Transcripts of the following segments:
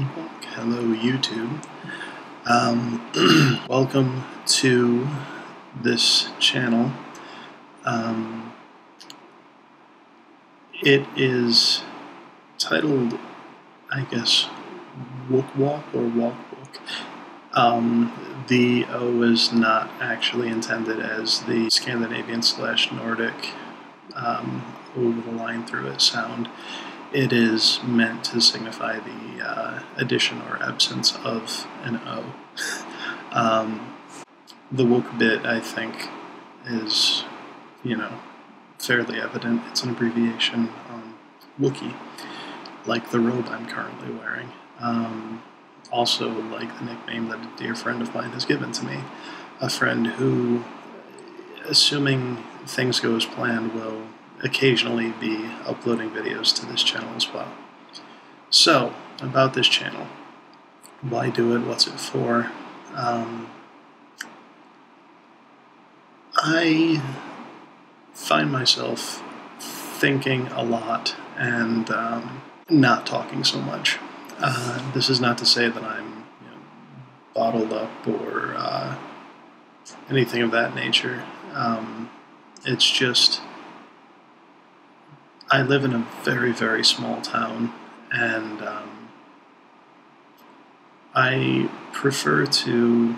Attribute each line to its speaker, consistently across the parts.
Speaker 1: Woøk. Hello, YouTube. Welcome to this channel. It is titled, I guess, Woøk Walk or Walk Woøk. The O is not actually intended as the Scandinavian/Nordic O with a line through it sound. It is meant to signify the addition or absence of an O. The Woøk bit, I think, is, fairly evident. It's an abbreviation Wookiee, like the robe I'm currently wearing. Also, like the nickname that a dear friend of mine has given to me. A friend who, assuming things go as planned, will occasionally be uploading videos to this channel as well. So, about this channel. Why do it? What's it for? I find myself thinking a lot and not talking so much. This is not to say that I'm bottled up or anything of that nature. It's just I live in a very, very small town, and I prefer to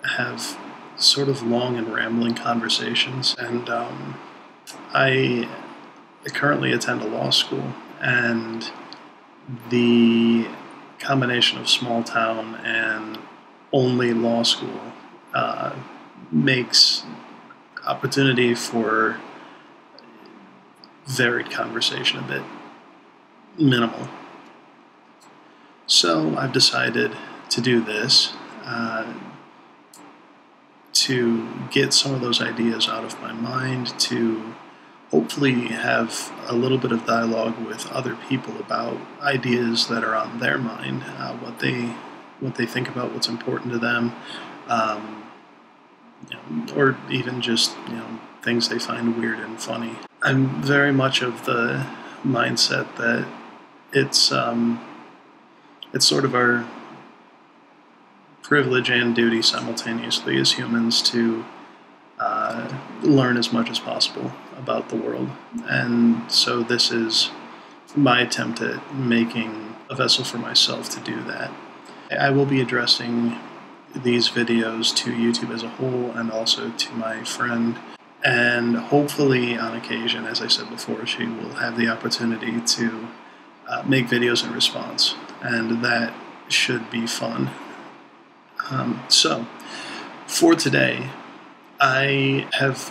Speaker 1: have sort of long and rambling conversations, and I currently attend a law school, and the combination of small town and only law school makes opportunity for varied conversation a bit minimal. So I've decided to do this to get some of those ideas out of my mind, to hopefully have a little bit of dialogue with other people about ideas that are on their mind, what they think about, what's important to them, or even just things they find weird and funny. I'm very much of the mindset that it's sort of our privilege and duty simultaneously as humans to learn as much as possible about the world. And so this is my attempt at making a vessel for myself to do that. I will be addressing these videos to YouTube as a whole and also to my friend. And hopefully, on occasion, as I said before, she will have the opportunity to make videos in response, and that should be fun. So, for today, I have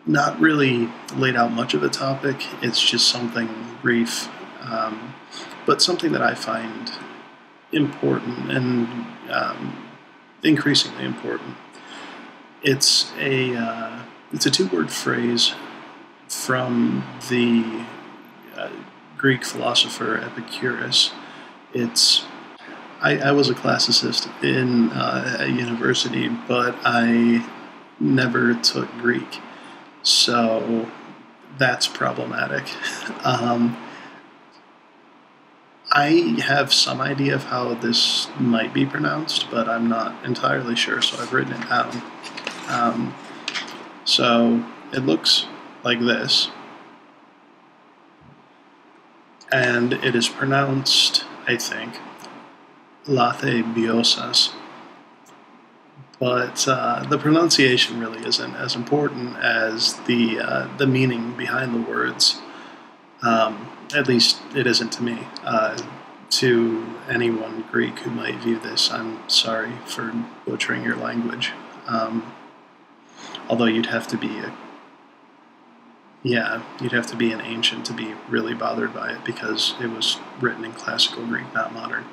Speaker 1: not really laid out much of a topic. It's just something brief, but something that I find important and increasingly important. It's a two-word phrase from the Greek philosopher Epicurus. I was a classicist in a university, but I never took Greek, so that's problematic. I have some idea of how this might be pronounced, but I'm not entirely sure, so I've written it down. So it looks like this, and it is pronounced, I think, Lathe Biosas, but the pronunciation really isn't as important as the meaning behind the words. At least it isn't to me. To anyone Greek who might view this, I'm sorry for butchering your language. Although you'd have to be an ancient to be really bothered by it, because it was written in classical Greek, not modern.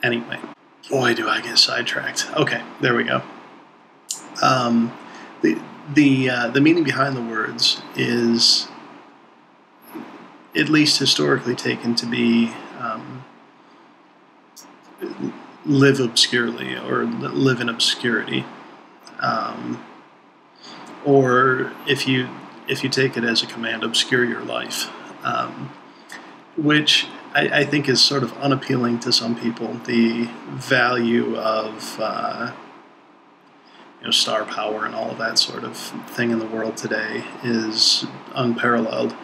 Speaker 1: Anyway, boy, do I get sidetracked. Okay, there we go. The meaning behind the words is, at least historically, taken to be live obscurely, or live in obscurity. Or if you take it as a command, obscure your life, which I think is sort of unappealing to some people. The value of star power and all of that sort of thing in the world today is unparalleled,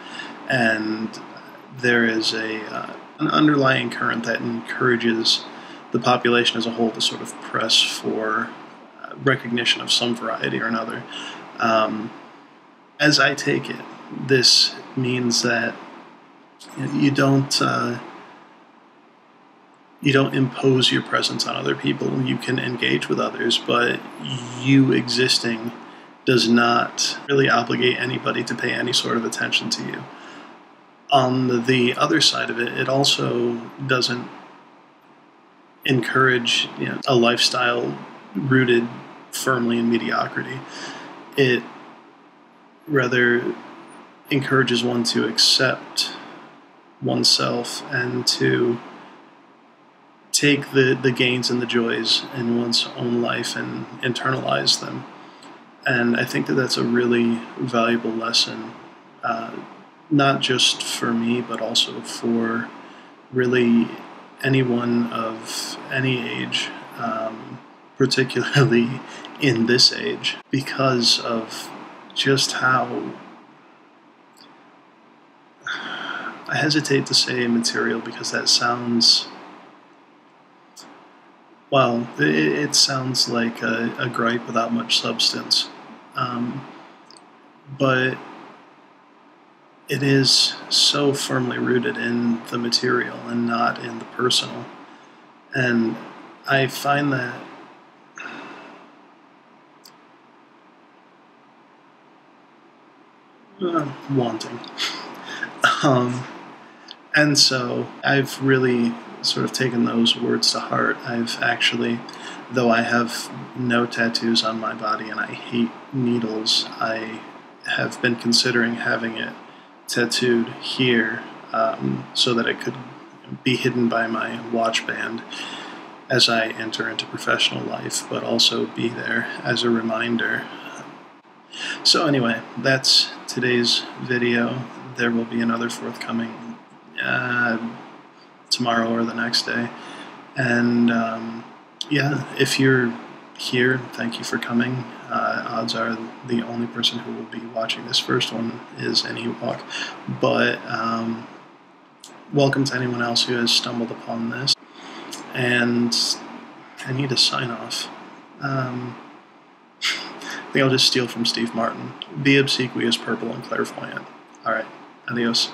Speaker 1: and there is an underlying current that encourages the population as a whole to sort of press for recognition of some variety or another. As I take it, this means that you don't impose your presence on other people. You can engage with others, but you existing does not really obligate anybody to pay any sort of attention to you. On the other side of it, it also doesn't encourage a lifestyle rooted firmly in mediocrity. It rather encourages one to accept oneself and to take the gains and the joys in one's own life and internalize them. And I think that that's a really valuable lesson, not just for me, but also for really anyone of any age, particularly in this age, because of just how, I hesitate to say material because that sounds, well, it sounds like a gripe without much substance. But it is so firmly rooted in the material and not in the personal. And I find that wanting. And so I've really sort of taken those words to heart. I've actually, though I have no tattoos on my body and I hate needles, I have been considering having it tattooed here so that it could be hidden by my watch band as I enter into professional life, but also be there as a reminder. So anyway, that's today's video. There will be another forthcoming tomorrow or the next day. And yeah, if you're here, thank you for coming. Odds are the only person who will be watching this first one is an Woøk. But welcome to anyone else who has stumbled upon this. And I need to sign off. I think I'll just steal from Steve Martin. Be obsequious, purple, and clairvoyant. All right, adios.